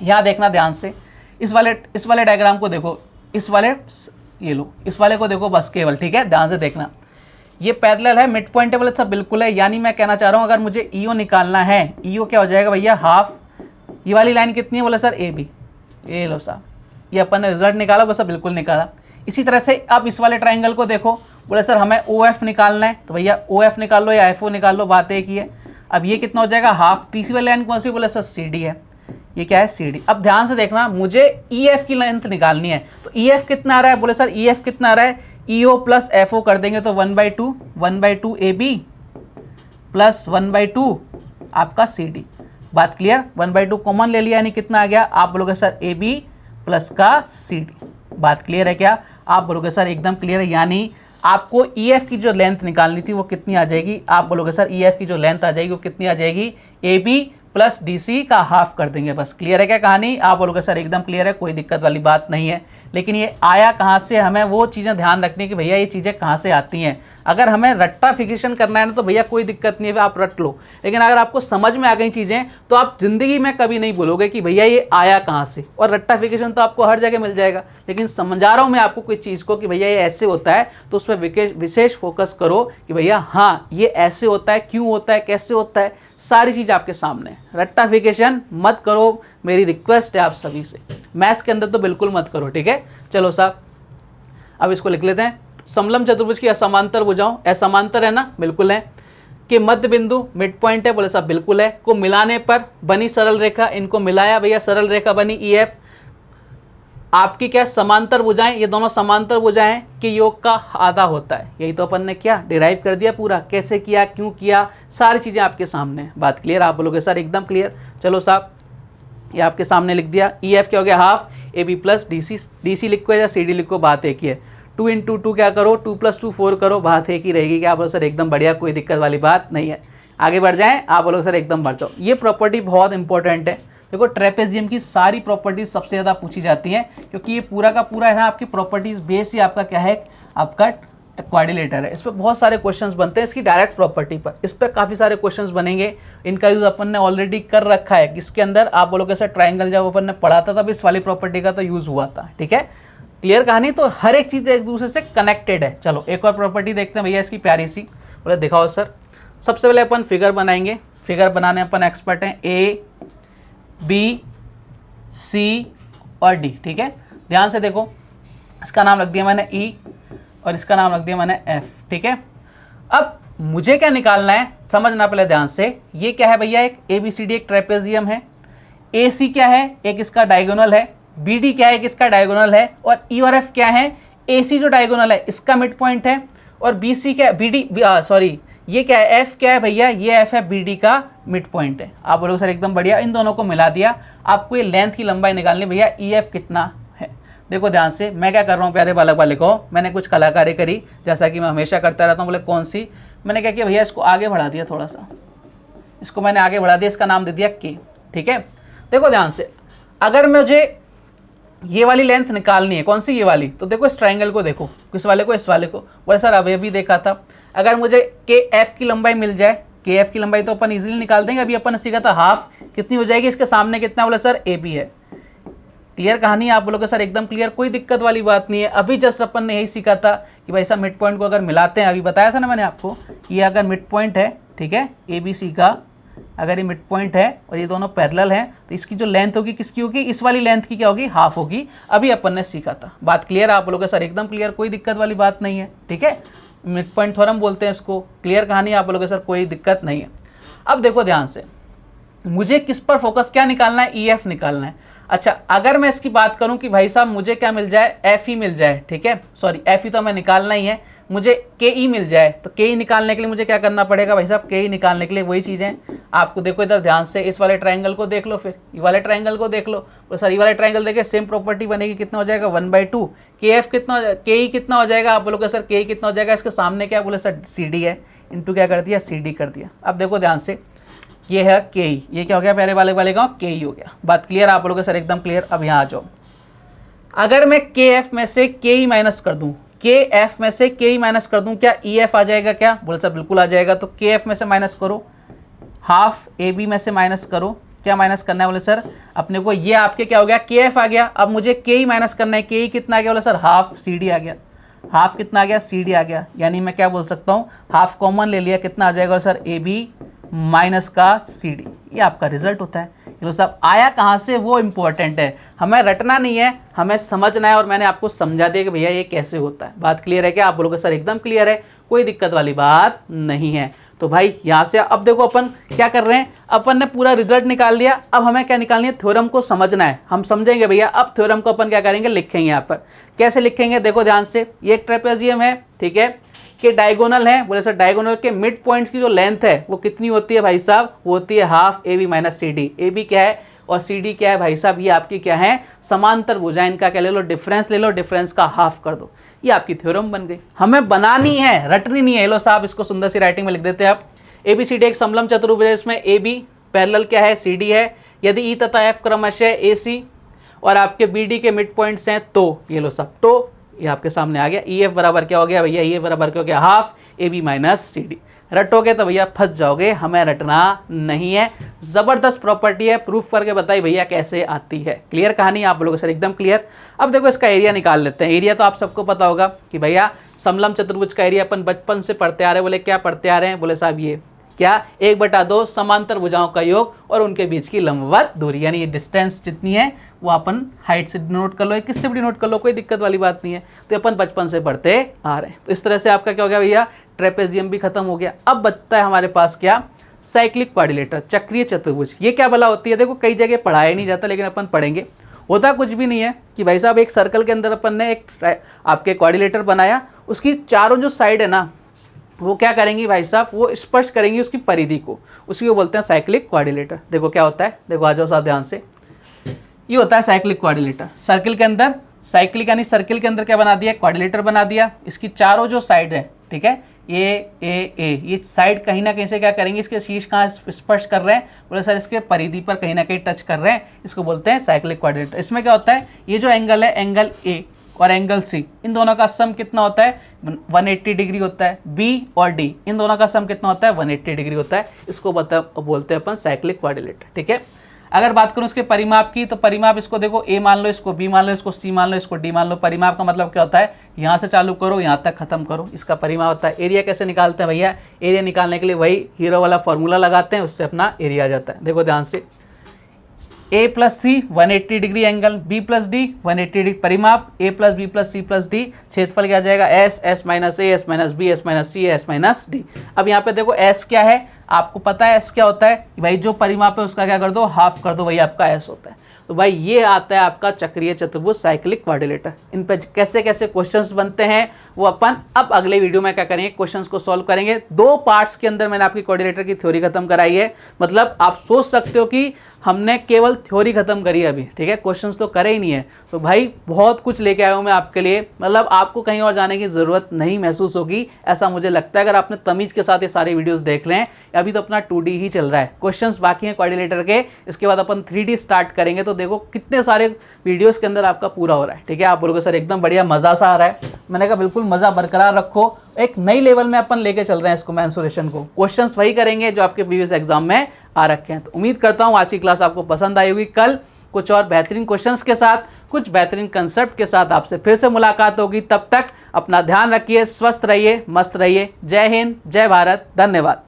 यहाँ देखना ध्यान से, इस वाले डायग्राम को देखो, इस वाले ये लो, इस वाले को देखो बस केवल। ठीक है, ध्यान से देखना, ये पैरेलल है, मिड पॉइंट है। बोले सब बिल्कुल है, यानी मैं कहना चाह रहा हूँ अगर मुझे ईओ निकालना है, ईओ क्या हो जाएगा भैया, हाफ। ये वाली लाइन कितनी है? बोले सर ए बी। ये लो साहब, ये अपन ने रिजल्ट निकाला, बस बिल्कुल निकाला। इसी तरह से अब इस वाले ट्राइंगल को देखो। बोले सर हमें ओ एफ निकालना है, तो भैया ओ एफ निकाल लो या एफ ओ निकाल लो, बात एक ही है। अब ये कितना हो जाएगा, हाफ। तीसरी वाली लाइन कौन सी? बोले सर सी डी है, ये क्या है, सी डी। अब ध्यान से देखना, मुझे ई एफ की लेंथ निकालनी है, तो ई एफ कितना आ रहा है? बोले सर ई एफ कितना आ रहा है, ई ओ प्लस एफ ओ कर देंगे तो 1/2 ए बी प्लस 1/2 आपका सी डी। बात क्लियर, 1/2 कॉमन ले लिया, यानी कितना आ गया? आप बोलोगे सर ए बी प्लस का सी डी। बात क्लियर है क्या? आप बोलोगे सर एकदम क्लियर है, यानी आपको ई एफ की जो लेंथ निकालनी थी वो कितनी आ जाएगी? आप बोलोगे सर ई एफ की जो लेंथ आ जाएगी वो कितनी आ जाएगी? A B plus D C का हाफ कर देंगे। बस क्लियर है क्या कहानी? आप बोलोगे सर एकदम क्लियर है, कोई दिक्कत वाली बात नहीं है। लेकिन ये आया कहाँ से, हमें वो चीज़ें ध्यान रखनी है कि भैया ये चीज़ें कहाँ से आती हैं। अगर हमें रट्टाफिकेशन करना है ना तो भैया कोई दिक्कत नहीं है, आप रट लो। लेकिन अगर आपको समझ में आ गई चीज़ें तो आप ज़िंदगी में कभी नहीं बोलोगे कि भैया ये आया कहाँ से। और रट्टाफिकेशन तो आपको हर जगह मिल जाएगा, लेकिन समझा रहा हूँ मैं आपको कोई चीज़ को कि भैया ये ऐसे होता है, तो उस पर विशेष फोकस करो कि भैया हाँ ये ऐसे होता है, क्यों होता है, कैसे होता है, सारी चीज़ आपके सामने। रट्टाफिकेशन मत करो, मेरी रिक्वेस्ट है आप सभी से। मैथ्स के अंदर तो बिल्कुल मत करो, ठीक है। चलो साहब अब इसको लिख लेते हैं। समलम चतुर्भुज की असमांतर भुजाओं, असमांतर है ना, बिल्कुल है। कि मध्य बिंदु मिड पॉइंट है, बोले साहब बिल्कुल है। को मिलाने पर बनी सरल रेखा, इनको मिलाया भैया सरल रेखा बनी ई एफ। आपकी क्या समांतर भुजाएं, ये दोनों समांतर भुजाएं के योग का आधा होता है। यही तो अपन ने क्या डिराइव कर दिया पूरा, कैसे किया, क्यों किया, सारी चीज़ें आपके सामने है। बात क्लियर? आप बोलोगे सर एकदम क्लियर। चलो साहब ये आपके सामने लिख दिया। ई एफ क्या हो गया, half A B plus D C लिखो या सी डी लिखो, बात एक ही है। 2 × 2 क्या करो, 2 + 2 4 करो, बात एक ही रहेगी। क्या आप बोलो सर एकदम बढ़िया, कोई दिक्कत वाली बात नहीं है। आगे बढ़ जाएं, आप बोलो सर एकदम बढ़ जाओ। ये प्रॉपर्टी बहुत इंपॉर्टेंट है। देखो ट्रेपेजियम की सारी प्रॉपर्टीज सबसे ज़्यादा पूछी जाती हैं, क्योंकि ये पूरा का पूरा है ना आपकी प्रॉपर्टीज बेस ही आपका क्या है, आपका क्वाड्रिलेटर है। इस पर बहुत सारे क्वेश्चंस बनते हैं इसकी डायरेक्ट प्रॉपर्टी पर, इस पर काफ़ी सारे क्वेश्चंस बनेंगे। इनका यूज़ अपन ने ऑलरेडी कर रखा है, किसके अंदर? आप बोलोगे सर ट्राइंगल जब अपन ने पढ़ा था तब इस वाली प्रॉपर्टी का तो यूज़ हुआ था, ठीक है। क्लियर कहानी। तो हर एक चीज़ एक दूसरे से कनेक्टेड है। चलो एक और प्रॉपर्टी देखते हैं भैया इसकी प्यारी सी। बोले दिखाओ सर। सबसे पहले अपन फिगर बनाएंगे। फिगर बनाने अपन एक्सपर्ट हैं, ए बी सी और डी। ठीक है, ध्यान से देखो, इसका नाम रख दिया मैंने ई और इसका नाम रख दिया मैंने एफ। ठीक है, अब मुझे क्या निकालना है समझना पहले ध्यान से। ये क्या है भैया, एक ए बी सी डी एक ट्रेपेजियम है। ए सी क्या है, एक इसका डायगोनल है। बी डी क्या है, एक इसका डायगोनल है। और ई और एफ क्या है, ए सी जो डायगोनल है इसका मिड पॉइंट है। और बी सी क्या, बी डी सॉरी ये क्या है, एफ क्या है भैया, ये एफ है बी डी का मिड पॉइंट है। आप बोलोगे सर एकदम बढ़िया, इन दोनों को मिला दिया। आपको ये लेंथ की लंबाई निकालनी भैया, ई एफ कितना है। देखो ध्यान से, मैं क्या कर रहा हूँ प्यारे बालक बालिकाओं, मैंने कुछ कलाकारी करी जैसा कि मैं हमेशा करता रहता हूँ। बोले कौन सी, मैंने क्या किया भैया, इसको आगे बढ़ा दिया थोड़ा सा, इसको मैंने आगे बढ़ा दिया, इसका नाम दे दिया के। ठीक है, देखो ध्यान से, अगर मुझे ये वाली लेंथ निकालनी है, कौन सी, ये वाली, तो देखो इस ट्रायंगल को देखो, किस वाले को, इस वाले को। बोले सर अभी अभी देखा था। अगर मुझे के एफ की लंबाई मिल जाए, के एफ की लंबाई तो अपन इजीली निकाल देंगे। अभी अपन ने सीखा था हाफ, कितनी हो जाएगी, इसके सामने कितना, बोले सर ए बी है। क्लियर कहानी, आप बोलोगे सर एकदम क्लियर, कोई दिक्कत वाली बात नहीं है। अभी जस्ट अपन ने यही सीखा था कि भाई साहब मिड पॉइंट को अगर मिलाते हैं, अभी बताया था ना मैंने आपको, ये अगर मिड पॉइंट है, ठीक है, ए बी सी का अगर ये मिड पॉइंट है और ये दोनों पैरेलल हैं, तो इसकी जो लेंथ होगी किसकी होगी, इस वाली लेंथ की क्या होगी, हाफ होगी। अभी अपन ने सीखा था। बात क्लियर, आप बोलोगे सर एकदम क्लियर, कोई दिक्कत वाली बात नहीं है। ठीक है, मिड पॉइंट थ्योरम बोलते हैं इसको। क्लियर कहानी, आप बोलोगे सर कोई दिक्कत नहीं है। अब देखो ध्यान से, मुझे किस पर फोकस, क्या निकालना है, ई एफ निकालना है। अच्छा, अगर मैं इसकी बात करूं कि भाई साहब मुझे क्या मिल जाए, एफ ही मिल जाए। ठीक है, सॉरी एफ ही तो हमें निकालना ही है, मुझे के ई मिल जाए। तो के ई निकालने के लिए मुझे क्या करना पड़ेगा भाई साहब, के ई निकालने के लिए वही चीज़ें आपको देखो इधर ध्यान से, इस वाले ट्रायंगल को देख लो, फिर ये वाले ट्रायंगल को देख लो। तो सर ये वाले ट्रायंगल देखिए सेम प्रॉपर्टी बनेगी, कितना हो जाएगा 1/2। के एफ कितना, के ई कितना हो जाएगा, आप बोलोगे सर के ई कितना हो जाएगा, इसके सामने क्या बोले सर सी डी है, इंटू क्या कर दिया, सी डी कर दिया। अब देखो ध्यान से, ये है के ई, ये क्या हो गया प्यारे वाले गाँव, के ई हो गया। बात क्लियर, आप बोलोगे सर एकदम क्लियर। अब यहाँ आ जाओ, अगर मैं के एफ में से के ई माइनस कर दूं, के एफ में से के ई माइनस कर दूं, क्या ई एफ आ जाएगा, क्या बोले सर बिल्कुल आ जाएगा। तो के एफ में से माइनस करो, हाफ ए बी में से माइनस करो, क्या माइनस करना है बोले सर अपने को, ये आपके क्या हो गया, के एफ आ गया। अब मुझे के ई माइनस करना है, के ई कितना आ गया बोले सर हाफ सी डी आ गया, हाफ कितना आ गया, सी डी आ गया। यानी मैं क्या बोल सकता हूँ, हाफ कॉमन ले लिया, कितना आ जाएगा सर ए बी माइनस का सी डी। ये आपका रिजल्ट होता है। तो सब आया कहाँ से वो इंपॉर्टेंट है, हमें रटना नहीं है, हमें समझना है। और मैंने आपको समझा दिया कि भैया ये कैसे होता है। बात क्लियर है क्या, आप बोलोगे सर एकदम क्लियर है, कोई दिक्कत वाली बात नहीं है। तो भाई यहाँ से अब देखो अपन क्या कर रहे हैं, अपन ने पूरा रिजल्ट निकाल लिया। अब हमें क्या निकालनी है, थ्योरम को समझना है। हम समझेंगे भैया, अब थ्योरम को अपन क्या करेंगे, लिखेंगे। यहाँ पर कैसे लिखेंगे, देखो ध्यान से, ये एक ट्रेपेजियम है, ठीक है, कि डायगोनल है। बोले सर डायगोनल के मिड पॉइंट्स की जो लेंथ है वो कितनी होती है भाई साहब, वो होती है half A B minus C D. A B क्या है और सी डी क्या है भाई साहब, ये आपकी क्या है, समांतर भुजाएं। इनका क्या ले लो, डिफरेंस ले लो, डिफरेंस का हाफ कर दो। ये आपकी थ्योरम बन गई। हमें बनानी है, रटनी नहीं है। लो साहब, इसको सुंदर सी राइटिंग में लिख देते हैं आप। ए बी सी डी एक समलम चतुर्भुज है, इसमें ए बी पैरेलल क्या है, सी डी है। यदि ई तथा एफ क्रमशः ए सी और आपके बी डी के मिड पॉइंट्स हैं, तो ये लो सब, तो ये आपके सामने आ गया। ई एफ बराबर क्या हो गया भैया, ई एफ बराबर क्या हो गया, half A B minus C D. रटोगे तो भैया फंस जाओगे, हमें रटना नहीं है। जबरदस्त प्रॉपर्टी है, प्रूफ करके बताइए भैया कैसे आती है। क्लियर कहानी, आप बोलोगे सर एकदम क्लियर। अब देखो इसका एरिया निकाल लेते हैं। एरिया तो आप सबको पता होगा कि भैया समलम चतुर्भुज का एरिया अपन बचपन से पढ़ते आ रहे हैं। बोले क्या पढ़ते आ रहे हैं, बोले साहब ये क्या, 1/2 समांतर भुजाओं का योग और उनके बीच की लंबवत दूरी, यानी ये डिस्टेंस जितनी है वो अपन हाइट से डिनोट कर लो, किससे भी डिनोट कर लो, कोई दिक्कत वाली बात नहीं है। तो अपन बचपन से पढ़ते आ रहे हैं। तो इस तरह से आपका क्या हो गया भैया, ट्रेपेजियम भी खत्म हो गया। अब बचता है हमारे पास क्या, साइक्लिक क्वाड्रिलेटरल, चक्रीय चतुर्भुज। ये क्या भला होती है, देखो कई जगह पढ़ाया नहीं जाता, लेकिन अपन पढ़ेंगे। होता कुछ भी नहीं है कि भाई साहब एक सर्कल के अंदर अपन ने एक आपके क्वाड्रिलेटर बनाया, उसकी चारों जो साइड है ना, वो क्या करेंगी भाई साहब, वो स्पर्श करेंगी उसकी परिधि को, उसी को बोलते हैं साइक्लिक क्वाड्रिलेटर। देखो क्या होता है, देखो आ जाओ साहब ध्यान से, ये होता है साइक्लिक क्वाड्रिलेटर। सर्किल के अंदर, साइक्लिक यानी सर्किल के अंदर क्या बना दिया, क्वाड्रिलेटर बना दिया। इसकी चारों जो साइड है, ठीक है, ये साइड कहीं ना कहीं से क्या करेंगे, इसके शीर्ष कहाँ स्पर्श कर रहे हैं, बोले सर इसके परिधि पर कहीं ना कहीं टच कर रहे हैं, इसको बोलते हैं साइक्लिक क्वाड्रिलेटर। इसमें क्या होता है, ये जो एंगल है, एंगल ए और एंगल सी, इन दोनों का सम कितना होता है, 180 डिग्री होता है। बी और डी, इन दोनों का सम कितना होता है, 180 डिग्री होता है। इसको बोलते हैं अपन साइक्लिक क्वाड्रिलेटर। ठीक है, अगर बात करूं इसके परिमाप की, तो परिमाप इसको देखो a मान लो, इसको b मान लो, इसको c मान लो, इसको d मान लो। परिमाप का मतलब क्या होता है, यहाँ से चालू करो यहाँ तक खत्म करो, इसका परिमाप होता है। एरिया कैसे निकालते हैं भैया, एरिया निकालने के लिए वही हीरो वाला फॉर्मूला लगाते हैं, उससे अपना एरिया आ जाता है। देखो ध्यान से, a plus C 180 degree angle, b plus D 180 degree, परिमाप a plus B plus C plus D, क्षेत्रफल क्या आ जाएगा s, s minus A, s minus B, s minus C, s minus D. अब यहाँ पे देखो s क्या है, आपको पता है s क्या होता है भाई, जो परिमाप है उसका क्या कर दो, हाफ कर दो, वही आपका s होता है। तो भाई ये आता है आपका चक्रीय चतुर्भुज साइक्लिक क्वाड्रिलेटर। इन पे कैसे कैसे क्वेश्चंस बनते हैं वो अपन अब अगले वीडियो में क्या करेंगे, क्वेश्चंस को सॉल्व करेंगे। 2 पार्ट्स के अंदर मैंने आपकी क्वाड्रिलेटर की थ्योरी खत्म कराई है, मतलब आप सोच सकते हो कि हमने केवल थ्योरी खत्म करी है अभी, ठीक है, क्वेश्चंस तो करे ही नहीं है। तो भाई बहुत कुछ लेके आया हूँ मैं आपके लिए, मतलब आपको कहीं और जाने की ज़रूरत नहीं महसूस होगी, ऐसा मुझे लगता है। अगर आपने तमीज़ के साथ ये सारे वीडियोस देख लें, अभी तो अपना 2D ही चल रहा है, क्वेश्चंस बाकी हैं क्वाड्रिलेटर के, इसके बाद अपन 3D स्टार्ट करेंगे। तो देखो कितने सारे वीडियोज़ के अंदर आपका पूरा हो रहा है, ठीक है। आप बोलोगे सर एकदम बढ़िया मज़ा सा आ रहा है, मैंने कहा बिल्कुल मज़ा बरकरार रखो, एक नई लेवल में अपन लेके चल रहे हैं इसको, मेंसुरेशन को। क्वेश्चंस वही करेंगे जो आपके प्रीवियस एग्जाम में आ रखे हैं। तो उम्मीद करता हूँ आज की क्लास आपको पसंद आई होगी। कल कुछ और बेहतरीन क्वेश्चंस के साथ, कुछ बेहतरीन कंसेप्ट के साथ आपसे फिर से मुलाकात होगी। तब तक अपना ध्यान रखिए, स्वस्थ रहिए, मस्त रहिए। जय हिंद, जय भारत, धन्यवाद।